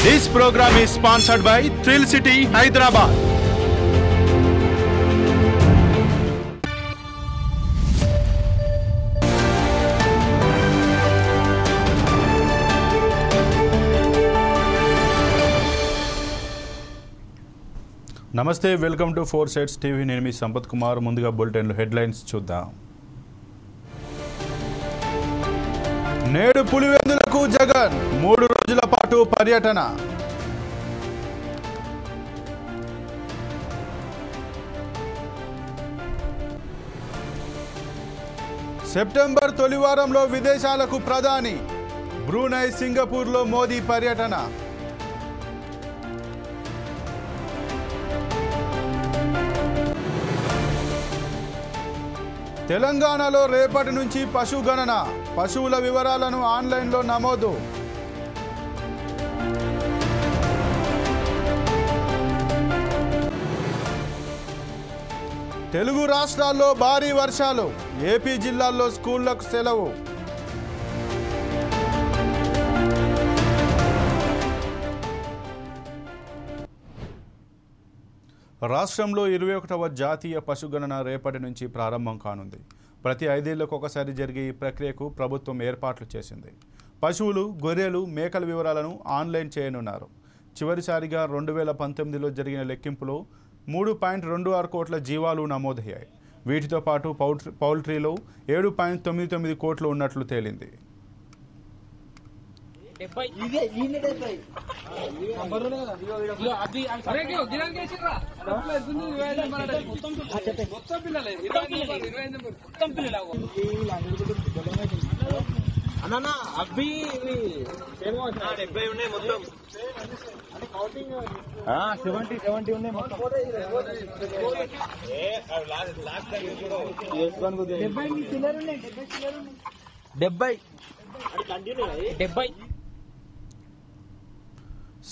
This program is sponsored by Thrill City, Hyderabad. నమస్తే, welcome to 4 Sides TV. నేను మీ సంపత్ కుమార్. ముందుగా బులెటిన్లో హెడ్లైన్స్ చూద్దాం. నేడు పులివెందులకు జగన్ 3 రోజుల పాటు పర్యటన. సెప్టెంబర్ తొలి వారంలో విదేశాలకు ప్రధాని. బ్రూనై, సింగపూర్లో మోదీ పర్యటన. తెలంగాణలో రేపటి నుంచి పశుగణన. పశువుల వివరాలను ఆన్లైన్లో నమోదు. తెలుగు రాష్ట్రాల్లో భారీ వర్షాలు. ఏపీ జిల్లాల్లో స్కూళ్లకు సెలవు. రాష్ట్రంలో 21వ జాతీయ పశుగణన రేపటి నుంచి ప్రారంభం కానుంది. ప్రతి 5 ఏళ్లకు ఒకసారి జరిగే ఈ ప్రక్రియకు ప్రభుత్వం ఏర్పాట్లు చేసింది. పశువులు, గొర్రెలు, మేకల వివరాలను ఆన్లైన్ చేయనున్నారు. చివరిసారిగా 2019లో జరిగిన లెక్కింపులో 3.26 కోట్ల జీవాలు నమోదయ్యాయి. వీటితో పాటు పౌల్ట్రీలో 7.99 కోట్లు ఉన్నట్లు తేలింది.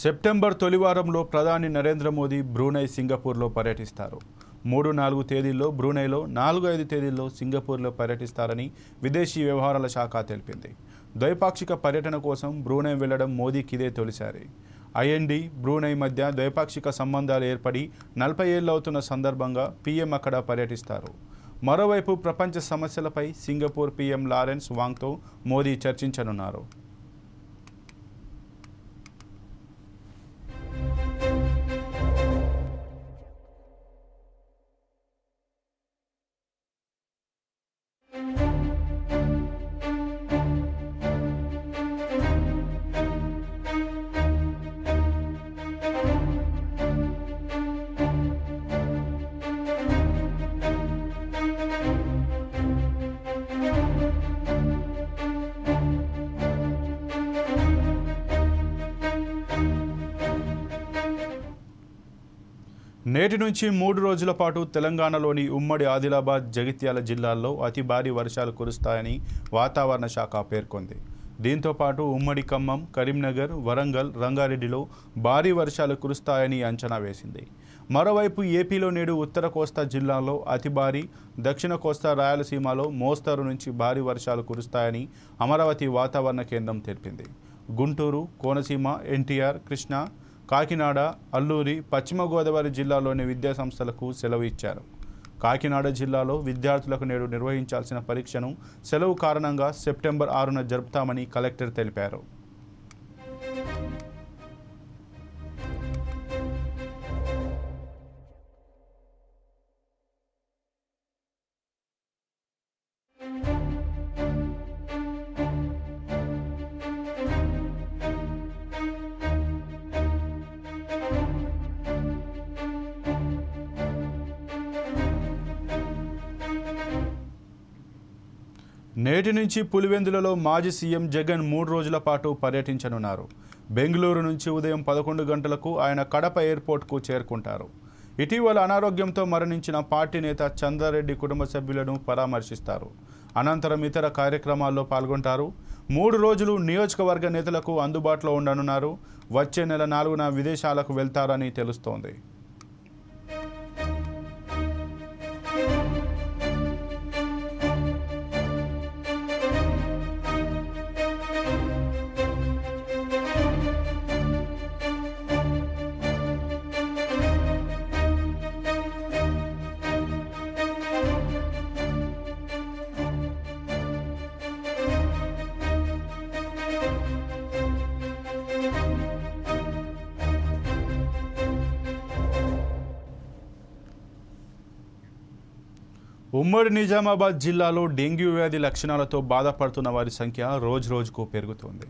సెప్టెంబర్ తొలి వారంలో ప్రధాని నరేంద్ర మోదీ బ్రూనై, సింగపూర్లో పర్యటిస్తారు. 3-4 తేదీల్లో బ్రూనైలో, 4-5 తేదీల్లో సింగపూర్లో పర్యటిస్తారని విదేశీ వ్యవహారాల శాఖ తెలిపింది. ద్వైపాక్షిక పర్యటన కోసం బ్రూనై వెళ్లడం మోదీకి ఇదే తొలిసారి. ఐఎన్డి, బ్రూనై మధ్య ద్వైపాక్షిక సంబంధాలు ఏర్పడి 40 ఏళ్ళు అవుతున్న సందర్భంగా పీఎం అక్కడ పర్యటిస్తారు. మరోవైపు ప్రపంచ సమస్యలపై సింగపూర్ పీఎం లారెన్స్ వాంగ్తో మోదీ చర్చించనున్నారు. నేటి నుంచి 3 రోజుల పాటు తెలంగాణలోని ఉమ్మడి ఆదిలాబాద్, జగిత్యాల జిల్లాల్లో అతి భారీ వర్షాలు కురుస్తాయని వాతావరణ శాఖ పేర్కొంది. దీంతో పాటు ఉమ్మడి ఖమ్మం, కరీంనగర్, వరంగల్, రంగారెడ్డిలో భారీ వర్షాలు కురుస్తాయని అంచనా వేసింది. మరోవైపు ఏపీలో నేడు ఉత్తర కోస్తా జిల్లాల్లో అతి భారీ, దక్షిణ కోస్తా రాయలసీమలో మోస్తరు నుంచి భారీ వర్షాలు కురుస్తాయని అమరావతి వాతావరణ కేంద్రం తెలిపింది. గుంటూరు, కోనసీమ, ఎన్టీఆర్, కృష్ణా, కాకినాడ, అల్లూరి, పశ్చిమ గోదావరి జిల్లాలోని విద్యాసంస్థలకు సెలవు ఇచ్చారు. కాకినాడ జిల్లాలో విద్యార్థులకు నేడు నిర్వహించాల్సిన పరీక్షను సెలవు కారణంగా సెప్టెంబర్ 6న జరుపుతామని కలెక్టర్ తెలిపారు. నేటి నుంచి పులివెందులలో మాజీ సీఎం జగన్ 3 రోజుల పాటు పర్యటించనున్నారు. బెంగళూరు నుంచి ఉదయం 11 గంటలకు ఆయన కడప ఎయిర్పోర్ట్కు చేరుకుంటారు. ఇటీవల అనారోగ్యంతో మరణించిన పార్టీ నేత చంద్రారెడ్డి కుటుంబ సభ్యులను పరామర్శిస్తారు. అనంతరం ఇతర కార్యక్రమాల్లో పాల్గొంటారు. 3 రోజులు నియోజకవర్గ నేతలకు అందుబాటులో ఉండనున్నారు. వచ్చే నెల 4న విదేశాలకు వెళ్తారని తెలుస్తోంది. ఉమ్మడి నిజామాబాద్ జిల్లాలో డెంగ్యూ వ్యాధి లక్షణాలతో బాధపడుతున్న వారి సంఖ్య రోజురోజుకు పెరుగుతోంది.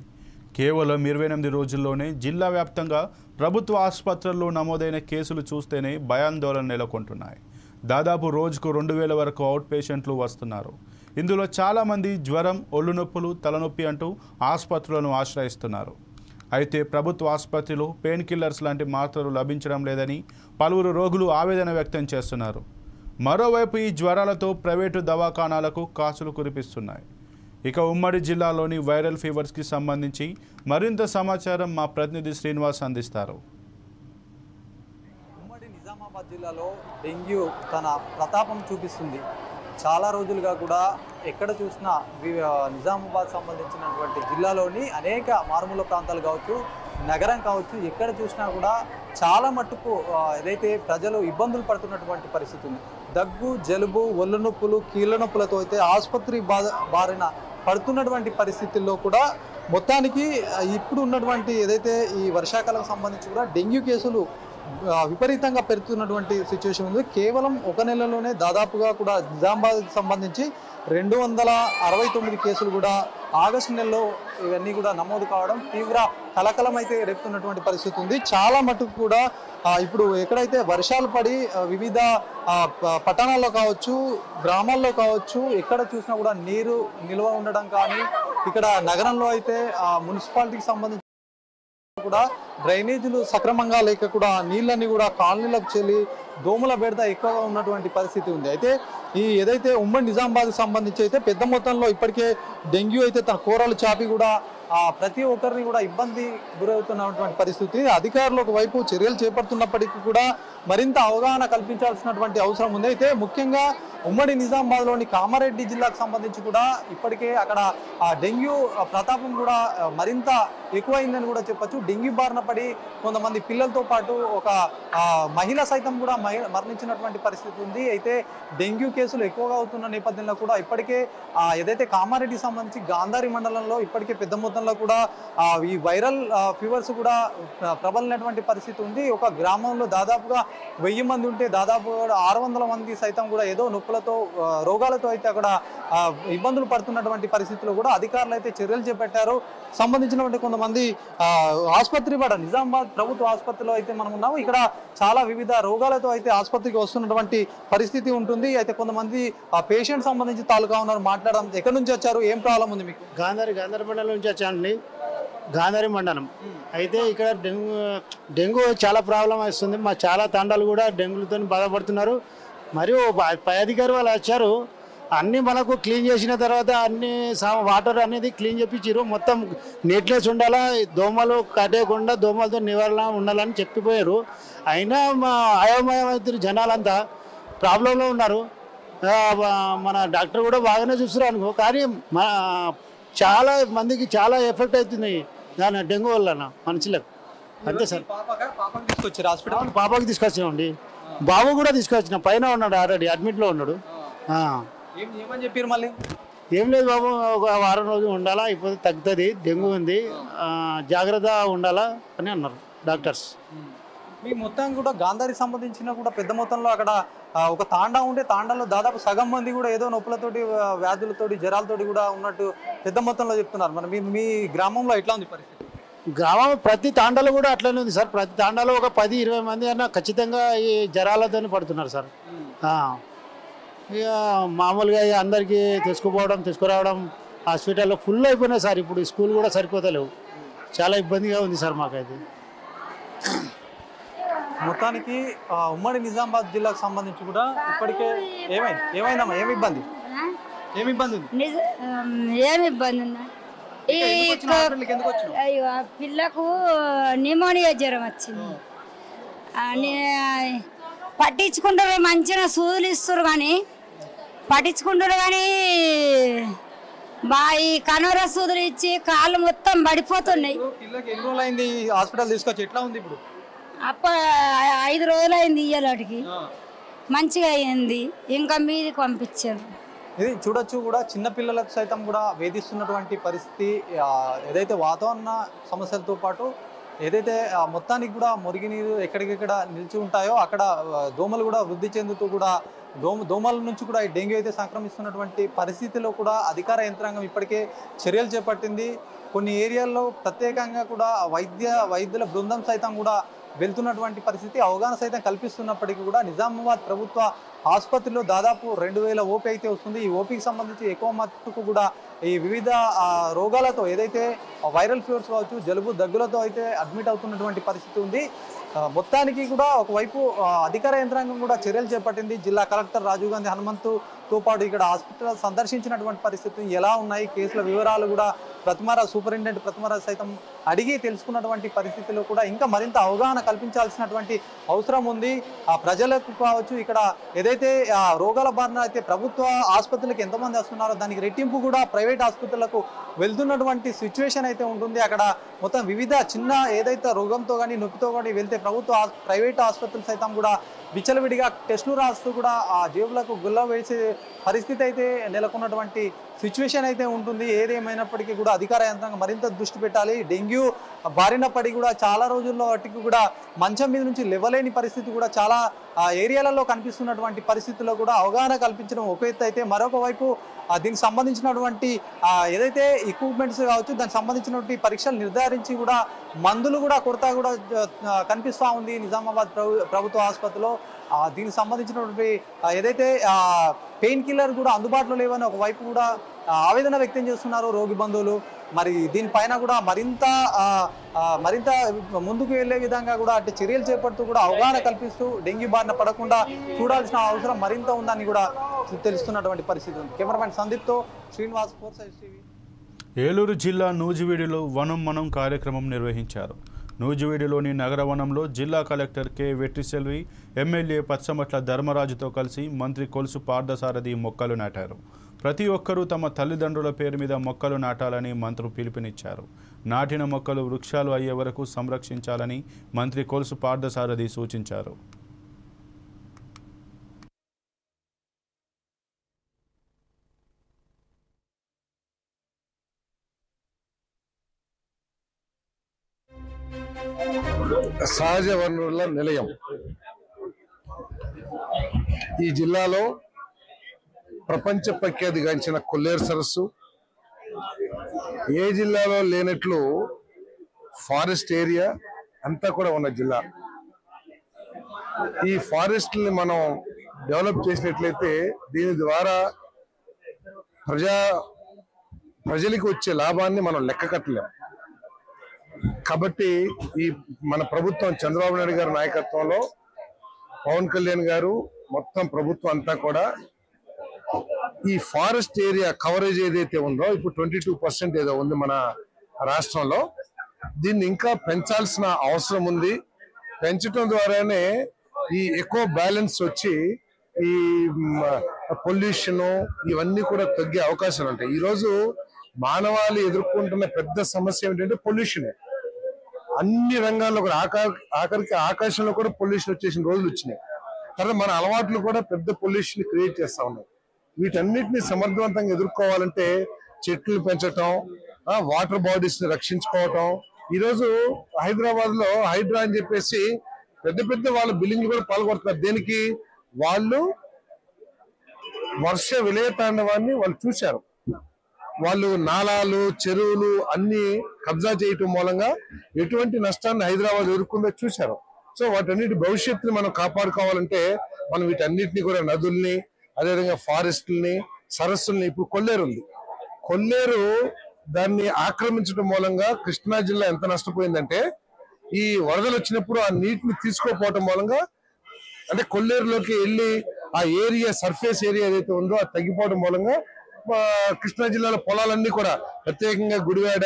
కేవలం 28 రోజుల్లోనే జిల్లా వ్యాప్తంగా ప్రభుత్వ ఆసుపత్రుల్లో నమోదైన కేసులు చూస్తేనే భయాందోళన నెలకొంటున్నాయి. దాదాపు రోజుకు 2000 వరకు అవుట్ పేషెంట్లు వస్తున్నారు. ఇందులో చాలామంది జ్వరం, ఒళ్ళు నొప్పులు, తలనొప్పి అంటూ ఆసుపత్రులను ఆశ్రయిస్తున్నారు. అయితే ప్రభుత్వ ఆసుపత్రిలో పెయిన్ కిల్లర్స్ లాంటి మాత్రలు లభించడం లేదని పలువురు రోగులు ఆవేదన వ్యక్తం చేస్తున్నారు. మరోవైపు ఈ జ్వరాలతో ప్రైవేటు దవాఖానాలకు కాసులు కురిపిస్తున్నాయి. ఇక ఉమ్మడి జిల్లాలోని వైరల్ ఫీవర్స్కి సంబంధించి మరింత సమాచారం మా ప్రతినిధి శ్రీనివాస్ అందిస్తారు. ఉమ్మడి నిజామాబాద్ జిల్లాలో డెంగ్యూ తన ప్రతాపం చూపిస్తుంది. చాలా రోజులుగా కూడా ఎక్కడ చూసినా నిజామాబాద్ సంబంధించినటువంటి జిల్లాలోని అనేక మారుమూల ప్రాంతాలు కావచ్చు, నగరం కావచ్చు, ఎక్కడ చూసినా కూడా చాలా మట్టుకు ఏదైతే ప్రజలు ఇబ్బందులు పడుతున్నటువంటి పరిస్థితి ఉంది. దగ్గు, జలుబు, ఒళ్ళు నొప్పులు, కీళ్ళ నొప్పులతో అయితే ఆసుపత్రి బారిన పడుతున్నటువంటి పరిస్థితుల్లో కూడా మొత్తానికి ఇప్పుడు ఉన్నటువంటి ఏదైతే ఈ వర్షాకాలం సంబంధించి కూడా డెంగ్యూ కేసులు విపరీతంగా పెరుగుతున్నటువంటి సిచ్యువేషన్ ఉంది. కేవలం ఒక నెలలోనే దాదాపుగా కూడా నిజామాబాద్కి సంబంధించి 269 కేసులు కూడా ఆగస్టు నెలలో ఇవన్నీ కూడా నమోదు కావడం తీవ్ర కలకలం అయితే రేపుతున్నటువంటి పరిస్థితి ఉంది. చాలా మటుకు కూడా ఇప్పుడు ఎక్కడైతే వర్షాలు పడి వివిధ పట్టణాల్లో కావచ్చు, గ్రామాల్లో కావచ్చు, ఎక్కడ చూసినా కూడా నీరు నిల్వ ఉండడం కానీ, ఇక్కడ నగరంలో అయితే మున్సిపాలిటీకి సంబంధించి కూడా డ్రైనేజీలు సక్రమంగా లేక కూడా నీళ్ళని కూడా కాలనీలకు చెల్లి దోమల బెడద ఎక్కువగా ఉన్నటువంటి పరిస్థితి ఉంది. అయితే ఈ ఏదైతే ఉమ్మడి నిజామాబాద్కి సంబంధించి అయితే పెద్ద మొత్తంలో ఇప్పటికే డెంగ్యూ అయితే తన కూరలు చాపి కూడా ప్రతి ఒక్కరిని కూడా ఇబ్బంది గురవుతున్నటువంటి పరిస్థితి. అధికారులు ఒకవైపు చర్యలు చేపడుతున్నప్పటికీ కూడా మరింత అవగాహన కల్పించాల్సినటువంటి అవసరం ఉంది. అయితే ముఖ్యంగా ఉమ్మడి నిజామాబాద్లోని కామారెడ్డి జిల్లాకు సంబంధించి కూడా ఇప్పటికే అక్కడ డెంగ్యూ ప్రతాపం కూడా మరింత ఎక్కువైందని కూడా చెప్పచ్చు. డెంగ్యూ బారిన పడి కొంతమంది పిల్లలతో పాటు ఒక మహిళ సైతం కూడా మరణించినటువంటి పరిస్థితి ఉంది. అయితే డెంగ్యూ కేసులు ఎక్కువగా అవుతున్న నేపథ్యంలో కూడా ఇప్పటికే ఏదైతే కామారెడ్డికి సంబంధించి గాంధారి మండలంలో ఇప్పటికే పెద్ద మొత్తంలో కూడా ఈ వైరల్ ఫీవర్స్ కూడా ప్రబలినటువంటి పరిస్థితి ఉంది. ఒక గ్రామంలో దాదాపుగా 1000 మంది ఉంటే దాదాపు 600 మంది సైతం కూడా ఏదో నొప్పులతో, రోగాలతో అయితే అక్కడ ఇబ్బందులు పడుతున్నటువంటి పరిస్థితుల్లో కూడా అధికారులు అయితే చర్యలు చేపట్టారు. సంబంధించినటువంటి కొంతమంది ఆసుపత్రి నిజామాబాద్ ప్రభుత్వ ఆసుపత్రిలో అయితే మనం ఉన్నాము. ఇక్కడ చాలా వివిధ రోగాలతో అయితే ఆసుపత్రికి వస్తున్నటువంటి పరిస్థితి ఉంటుంది. అయితే కొంతమంది పేషెంట్ సంబంధించి తాలూకా ఉన్నారు, మాట్లాడడం. ఎక్కడి నుంచి వచ్చారు, ఏం ప్రాబ్లం ఉంది మీకు? గాంధారి మండలం నుంచి వచ్చానండి. గాంధారి మండలం అయితే ఇక్కడ డెంగ్యూ చాలా ప్రాబ్లం వస్తుంది. మా చాలా తండాలు కూడా డెంగ్యూతో బాధపడుతున్నారు. మరియు పై అధికారి వాళ్ళు వచ్చారు, అన్నీ మనకు క్లీన్ చేసిన తర్వాత అన్ని వాటర్ అనేది క్లీన్ చేయించారు. మొత్తం నీట్నెస్ ఉండాలా, దోమలు కట్టేయకుండా దోమలతో నివారణ ఉండాలని చెప్పిపోయారు. అయినా మా అయోమయమైన జనాలంతా ప్రాబ్లంలో ఉన్నారు. మన డాక్టర్ కూడా బాగానే చూస్తున్నారు అనుకో, కానీ చాలా మందికి చాలా ఎఫెక్ట్ అవుతుంది దాని డెంగ్యూ వల్ల మనుషులకు. అంతే సార్. పాపకి తీసుకొచ్చామండి, బాబు కూడా తీసుకొచ్చిన, పైన ఉన్నాడు, ఆల్రెడీ అడ్మిట్లో ఉన్నాడు. ఏమని చెప్పారు మళ్ళీ? ఏం లేదు బాబు, ఒక వారం రోజులు ఉండాలా, ఇప్పుడు తగ్గుతుంది, డెంగ్యూ ఉంది, జాగ్రత్త ఉండాలా అని అన్నారు డాక్టర్స్. మీకు మొత్తం కూడా గాంధారికి సంబంధించిన కూడా పెద్ద మొత్తంలో అక్కడ ఒక తాండా ఉంటే తాండాలో దాదాపు సగం మంది కూడా ఏదో నొప్పులతోటి, వ్యాధులతోటి, జ్వరాలతోటి కూడా ఉన్నట్టు పెద్ద మొత్తంలో చెప్తున్నారు. మరి మీ గ్రామంలో ఎట్లా ఉంది పరిస్థితి? గ్రామం ప్రతి తాండాలో కూడా అట్లనే ఉంది సార్. ప్రతి తాండాలో ఒక 10-20 మంది అన్న ఖచ్చితంగా ఈ జ్వరాలతో పడుతున్నారు సార్. ఇక మామూలుగా అందరికీ తీసుకురావడం హాస్పిటల్లో ఫుల్ అయిపోయినాయి సార్. ఇప్పుడు స్కూల్ కూడా సరిపోతలేవు, చాలా ఇబ్బందిగా ఉంది సార్ మాకైతే. మొత్తానికి ఉమ్మడి నిజామాబాద్ జిల్లాకు సంబంధించి కూడా ఇప్పటికే ఏమైందమ్మా, ఏమి ఇబ్బంది ఉంది? ఏమి ఇబ్బంది ఉందా? అయ్యో, పిల్లకు న్యూమోనియా జ్వరం వచ్చింది. పట్టించుకుంటారు, మంచిగా సూదులు ఇస్తారు, కానీ పట్టించుకుంటారు, కానీ బాగా ఈ కనోర సూదులు ఇచ్చి కాళ్ళు మొత్తం పడిపోతున్నాయి. ఎన్ని రోజులు అయింది హాస్పిటల్ తీసుకొచ్చి? ఎట్లా ఉంది ఇప్పుడు? 5 రోజులు అయింది ఇయ్యాలటికి, మంచిగా అయింది. ఇంకా మీదికి పంపించారు. ఇది చూడొచ్చు కూడా చిన్నపిల్లలకు సైతం కూడా వేధిస్తున్నటువంటి పరిస్థితి. ఏదైతే వాతావరణ సమస్యలతో పాటు ఏదైతే మొత్తానికి కూడా మురుగునీరు ఎక్కడికెక్కడ నిలిచి ఉంటాయో అక్కడ దోమలు కూడా వృద్ధి చెందుతూ కూడా దోమల నుంచి కూడా ఈ డెంగ్యూ అయితే సంక్రమిస్తున్నటువంటి పరిస్థితిలో కూడా అధికార యంత్రాంగం ఇప్పటికే చర్యలు చేపట్టింది. కొన్ని ఏరియాల్లో ప్రత్యేకంగా కూడా వైద్యుల బృందం సైతం కూడా వెళ్తున్నటువంటి పరిస్థితి, అవగాహన సైతం కల్పిస్తున్నప్పటికీ కూడా నిజామాబాద్ ప్రభుత్వ ఆసుపత్రిలో దాదాపు 2000 ఓపీ అయితే వస్తుంది. ఈ ఓపీకి సంబంధించి ఎక్కువ మట్టుకు కూడా ఈ వివిధ రోగాలతో ఏదైతే వైరల్ ఫీవర్స్ కావచ్చు, జలుబు దగ్గులతో అయితే అడ్మిట్ అవుతున్నటువంటి పరిస్థితి ఉంది. మొత్తానికి కూడా ఒకవైపు అధికార యంత్రాంగం కూడా చర్యలు చేపట్టింది. జిల్లా కలెక్టర్ రాజీవ్ గాంధీ హనుమంతుతో పాటు ఇక్కడ హాస్పిటల్ సందర్శించినటువంటి పరిస్థితి ఎలా ఉన్నాయి, కేసుల వివరాలు కూడా సూపరింటెండెంట్ ప్రతిమరాజు సైతం అడిగి తెలుసుకున్నటువంటి పరిస్థితిలో కూడా ఇంకా మరింత అవగాహన కల్పించాల్సినటువంటి అవసరం ఉంది. ఆ ప్రజలకు కావచ్చు, ఇక్కడ ఏదైతే రోగాల బారిన అయితే ప్రభుత్వ ఆసుపత్రులకు ఎంతమంది వస్తున్నారో దానికి రెట్టింపు కూడా ప్రైవేట్ ఆసుపత్రులకు వెళ్తున్నటువంటి సిచ్యువేషన్ అయితే ఉంటుంది. అక్కడ మొత్తం వివిధ చిన్న ఏదైతే రోగంతో కానీ నొప్పితో కానీ వెళ్తే ప్రైవేట్ ఆసుపత్రులు సైతం కూడా విచ్చలవిడిగా టెస్టులు రాస్తూ కూడా ఆ జేబులకు గుల్ల వేసే పరిస్థితి అయితే నెలకొన్నటువంటి సిచ్యువేషన్ అయితే ఉంటుంది. ఏదేమైనప్పటికీ కూడా అధికార యంత్రాంగం మరింత దృష్టి పెట్టాలి. డెంగ్యూ బారిన పడి కూడా చాలా రోజుల్లో వాటికి కూడా మంచం మీద నుంచి లేవలేని పరిస్థితి కూడా చాలా ఏరియాలలో కనిపిస్తున్నటువంటి పరిస్థితుల్లో కూడా అవగాహన కల్పించడం ఒక ఎత్తు అయితే, మరొక వైపు దీనికి సంబంధించినటువంటి ఏదైతే ఎక్విప్మెంట్స్ కావచ్చు, దానికి సంబంధించినటువంటి పరీక్షలు నిర్ధారించి కూడా మందులు కూడా కొరత కూడా కనిపిస్తూ ఉంది నిజామాబాద్ ప్రభుత్వ ఆసుపత్రిలో. దీనికి సంబంధించినటువంటి ఏదైతే పెయిన్ కిల్లర్ కూడా అందుబాటులో లేవని ఒకవైపు కూడా ఆవేదన వ్యక్తం చేస్తున్నారు రోగి బంధువులు. మరి దీనిపైన కూడా మరింత ముందుకు వెళ్లే విధంగా కూడా అంటే చర్యలు చేపడుతూ కూడా అవగాహన కల్పిస్తూ డెంగ్యూ బారిన పడకుండా చూడాల్సిన అవసరం మరింత ఉందని కూడా తెలుస్తున్నటువంటి పరిస్థితి ఉంది. కెమెరామెన్ సందీప్తో శ్రీనివాస్, 4 టీవీ. ఏలూరు జిల్లా నూజివీడులో వనం మనం కార్యక్రమం నిర్వహించారు. నూజివీడులోని నగరవనంలో జిల్లా collector K Vetriselvi, MLA Pachamatla ధర్మరాజుతో కలిసి మంత్రి కొలుసు పార్థసారథి మొక్కలు నాటారు. ప్రతి ఒక్కరూ తమ తల్లిదండ్రుల పేరు మీద మొక్కలు నాటాలని మంత్రి పిలుపునిచ్చారు. నాటిన మొక్కలు వృక్షాలు అయ్యే వరకు సంరక్షించాలని మంత్రి కొలుసు పార్థసారథి సూచించారు. సహజ వనరుల నిలయం ఈ జిల్లాలో ప్రపంచ ప్రఖ్యాతిగాంచిన కొల్లేరు సరస్సు, ఏ జిల్లాలో లేనట్లు ఫారెస్ట్ ఏరియా అంతా కూడా ఉన్న జిల్లా. ఈ ఫారెస్ట్ని మనం డెవలప్ చేసినట్లయితే దీని ద్వారా ప్రజలకు వచ్చే లాభాన్ని మనం లెక్క కట్టలేం. కాబట్టి ఈ మన ప్రభుత్వం చంద్రబాబు నాయుడు గారి నాయకత్వంలో పవన్ కళ్యాణ్ గారు మొత్తం ప్రభుత్వం అంతా కూడా ఈ ఫారెస్ట్ ఏరియా కవరేజ్ ఏదైతే ఉందో ఇప్పుడు 22% ఏదో ఉంది మన రాష్ట్రంలో, దీన్ని ఇంకా పెంచాల్సిన అవసరం ఉంది. పెంచడం ద్వారానే ఈ ఎకో బ్యాలెన్స్ వచ్చి ఈ పొల్యూషన్ ఇవన్నీ కూడా తగ్గే అవకాశాలు ఉంటాయి. ఈరోజు మానవాళి ఎదుర్కొంటున్న పెద్ద సమస్య ఏమిటంటే పొల్యూషన్. అన్ని రంగాల్లో కూడా ఆఖరికి ఆకాశంలో కూడా పొల్యూషన్ వచ్చేసిన రోజులు వచ్చినాయి. తర్వాత మన అలవాట్లు కూడా పెద్ద పొల్యూషన్ క్రియేట్ చేస్తా ఉన్నాయి. వీటన్నిటిని సమర్థవంతంగా ఎదుర్కోవాలంటే చెట్లు పెంచటం, వాటర్ బాడీస్ ని రక్షించుకోవటం. ఈరోజు హైదరాబాద్ లో హైడ్రా అని చెప్పేసి పెద్ద వాళ్ళ బిల్డింగ్లు కూడా పాల్గొడుతున్నారు. దేనికి? వాళ్ళు వర్ష విలయతాండవాన్ని వాళ్ళు చూశారు. వాళ్ళు నాలాలు, చెరువులు అన్ని కబ్జా చేయటం మూలంగా ఎటువంటి నష్టాన్ని హైదరాబాద్ ఎదుర్కొందో చూశారు. సో వాటన్నిటి భవిష్యత్తుని మనం కాపాడుకోవాలంటే మనం వీటన్నిటిని కూడా నదుల్ని, అదేవిధంగా ఫారెస్ట్లని, సరస్సుల్ని, ఇప్పుడు కొల్లేరు ఉంది. కొల్లేరు దాన్ని ఆక్రమించడం మూలంగా కృష్ణా జిల్లా ఎంత నష్టపోయిందంటే ఈ వరదలు వచ్చినప్పుడు ఆ నీటిని తీసుకోపోవటం మూలంగా అంటే కొల్లేరులోకి వెళ్ళి ఆ ఏరియా సర్ఫేస్ ఏరియా ఏదైతే ఉందో అది తగ్గిపోవడం మూలంగా కృష్ణా జిల్లాలో పొలాలన్నీ కూడా ప్రత్యేకంగా గుడివాడ,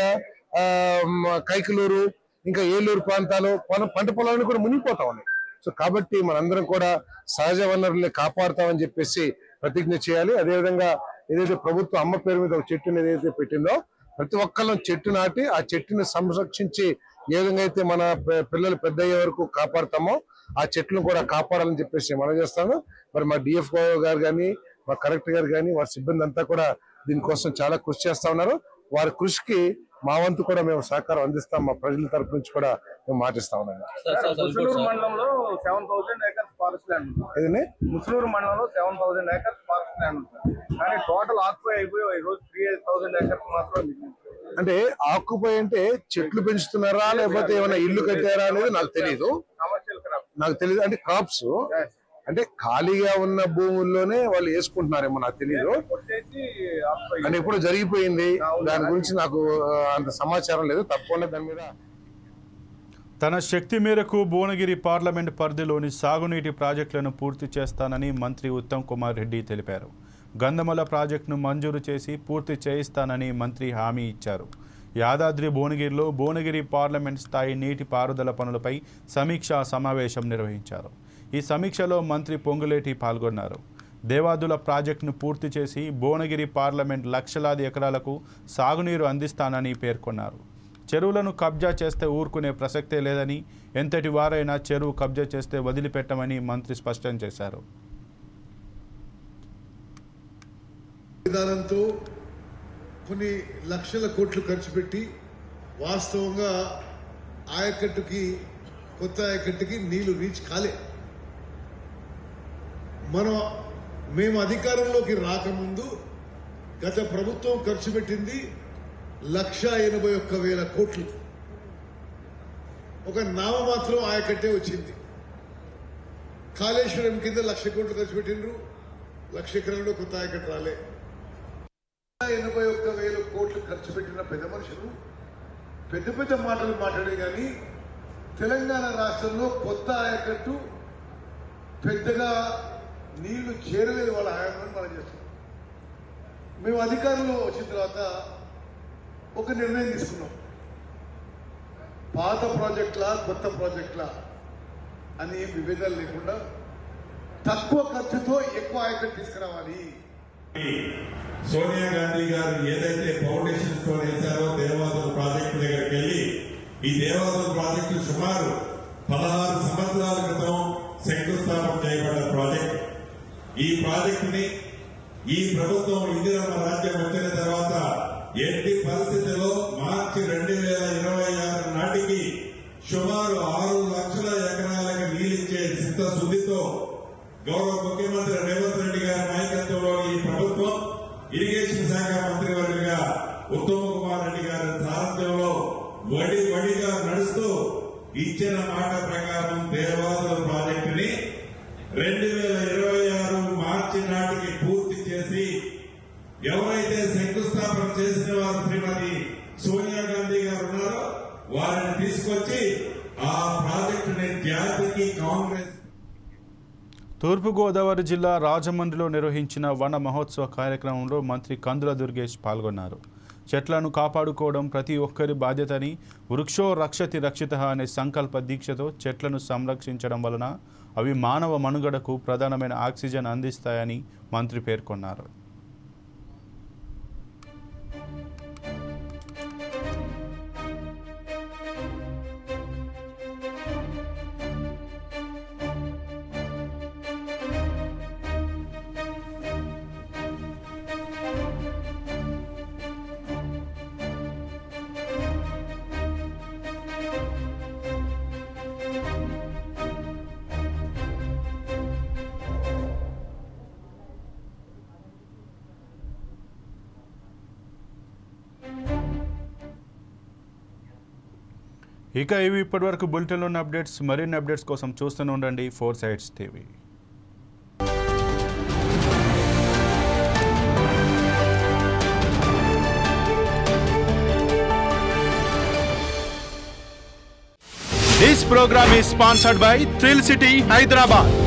కైకలూరు, ఇంకా ఏలూరు ప్రాంతాలు పంట పొలాలన్నీ కూడా మునిగిపోతా ఉన్నాయి. సో కాబట్టి మనందరం కూడా సహజ వనరుల్ని కాపాడుతామని చెప్పేసి ప్రతిజ్ఞ చేయాలి. అదేవిధంగా ఏదైతే ప్రభుత్వం అమ్మ పేరు మీద ఒక చెట్టుని ఏదైతే పెట్టిందో ప్రతి ఒక్కళ్ళం చెట్టు నాటి ఆ చెట్టుని సంరక్షించి ఏ విధంగా అయితే మన పిల్లలు పెద్ద అయ్యే వరకు కాపాడుతామో ఆ చెట్లను కూడా కాపాడాలని చెప్పేసి మనం చేస్తాను. మరి మా డిఎఫ్ఓ గారు కానీ, మా కలెక్టర్ గారు కానీ, వారి సిబ్బంది అంతా కూడా దీనికోసం చాలా కృషి చేస్తా ఉన్నారు. వారి కృషికి మా వంతు కూడా మేము సహకారం అందిస్తాం. మా ప్రజల తరపు నుంచి కూడా మేము మాటిస్తా ఉన్నాం. ముస్లూరు మండలంలో 7,000 acres ఫారెస్ట్ ల్యాండ్ ఉంది. ముస్లూరు మండలంలో 7,000 acres ఫారెస్ట్ ల్యాండ్ ఉంది. కానీ టోటల్ ఆక్యుపై అయిపోయి ఈ రోజు 3,000 acres మాత్రం. అంటే ఆక్యుపై అంటే చెట్లు పెంచుతున్నారా లేకపోతే ఏమైనా ఇల్లు కట్టారా అనేది నాకు తెలియదు. అంటే క్రాప్స్ అంటే ఖాళీగా ఉన్న భూముల్లోనే వాళ్ళు వేసుకుంటున్నారేమో నాకు తెలియదు. అంటే ఎప్పుడు జరిగిపోయింది, దాని గురించి నాకు అంత సమాచారం లేదు. తప్పకుండా దాని మీద తన శక్తి మేరకు భువనగిరి పార్లమెంట్ పరిధిలోని సాగునీటి ప్రాజెక్టులను పూర్తి చేస్తానని మంత్రి ఉత్తమ్ కుమార్ రెడ్డి తెలిపారు. గంధమల ప్రాజెక్టును మంజూరు చేసి పూర్తి చేయిస్తానని మంత్రి హామీ ఇచ్చారు. యాదాద్రి భువనగిరిలో భువనగిరి పార్లమెంట్ స్థాయి నీటి పారుదల పనులపై సమీక్షా సమావేశం నిర్వహించారు. ఈ సమీక్షలో మంత్రి పొంగులేటి పాల్గొన్నారు. దేవాదుల ప్రాజెక్టును పూర్తి చేసి భువనగిరి పార్లమెంట్ లక్షలాది ఎకరాలకు సాగునీరు అందిస్తానని పేర్కొన్నారు. చెరువులను కబ్జా చేస్తే ఊరుకునే ప్రసక్తే లేదని, ఎంతటి వారైనా చెరువు కబ్జా చేస్తే వదిలిపెట్టమని మంత్రి స్పష్టం చేశారు. విధానంతో కొన్ని లక్షల కోట్లు ఖర్చు పెట్టి వాస్తవంగా ఆయకట్టుకి కొత్త ఆయకట్టుకి నీళ్లు రీచ్ కాలే. మేము అధికారంలోకి రాకముందు గత ప్రభుత్వం ఖర్చు పెట్టింది 1,81,000 కోట్లు. ఒక నామమాత్రం ఆయకట్టే వచ్చింది. కాళేశ్వరం కింద 1,00,000 కోట్లు ఖర్చు పెట్టిండ్రు, 1,00,000 ఎకరాల్లో కొత్త ఆయకట్టు రాలే. 81,000 కోట్లు ఖర్చు పెట్టిన పెద్ద మనుషులు పెద్ద పెద్ద మాటలు మాట్లాడే కానీ తెలంగాణ రాష్ట్రంలో కొత్త ఆయకట్టు పెద్దగా నీళ్లు చేరలేదు. వాళ్ళ హయాంలో మనం చేస్తున్నాం. మేము అధికారంలో వచ్చిన తర్వాత ఒక నిర్ణయం తీసుకున్నాం. పాత ప్రాజెక్టులా కొత్త ప్రాజెక్టులా అని విభేదాలు లేకుండా తక్కువ ఖర్చుతో ఎక్కువ ఆయకట్టు తీసుకురావాలి. సోనియా గాంధీ గారు ఏదైతే ఫౌండేషన్ స్టోన్ వేశారో దేవాదుల ప్రాజెక్టు దగ్గరికి వెళ్లి, ఈ దేవాదుల ప్రాజెక్టు సుమారు 16 సంవత్సరాల క్రితం శంకుస్థాపన చేయబడ్డ ప్రాజెక్టు. ఈ ప్రాజెక్టుని ఈ ప్రభుత్వం ఇందిరమ్మ రాజ్యం వచ్చిన తర్వాత ఎట్టి పరిస్థితుల్లో మార్చి 2026 నాటికి సుమారు 6 లక్షల ఎకరాలకు నీళ్ళిచ్చే చిత్తశుద్ధితో గౌరవ ముఖ్యమంత్రి రేవంత్ రెడ్డి గారి నాయకత్వంలో ఈ ప్రభుత్వం ఇరిగేషన్ శాఖ మంత్రివర్యులుగా ఉత్తమ్ కుమార్ రెడ్డి గారి సారథ్యంలో వడిగా నడుస్తూ ఇచ్చిన మాట ప్రకారం దేవాదుల ప్రాజెక్టుని 2026 మార్చి నాటికి పూర్తి చేసి ఎవరైతే శంకుస్థాపన చేసిన వారు శ్రీమతి సోనియా గాంధీ గారు ఉన్నారో వారిని తీసుకొచ్చి ఆ ప్రాజెక్టుని జాతికి కాంగ్రెస్. తూర్పుగోదావరి జిల్లా రాజమండ్రిలో నిర్వహించిన వన మహోత్సవ కార్యక్రమంలో మంత్రి కందుల దుర్గేష్ పాల్గొన్నారు. చెట్లను కాపాడుకోవడం ప్రతి ఒక్కరి బాధ్యతని, వృక్షో రక్షతి రక్షితః అనే సంకల్ప దీక్షతో చెట్లను సంరక్షించడం వలన అవి మానవ మనుగడకు ప్రధానమైన ఆక్సిజన్ అందిస్తాయని మంత్రి పేర్కొన్నారు. ఇక ఇవి ఇప్పటివరకు బులెటిన్లో ఉన్న అప్డేట్స్. మరిన్ని అప్డేట్స్ కోసం చూస్తూనే ఉండండి 4 Sides TV. This program is sponsored by Thrill City, Hyderabad.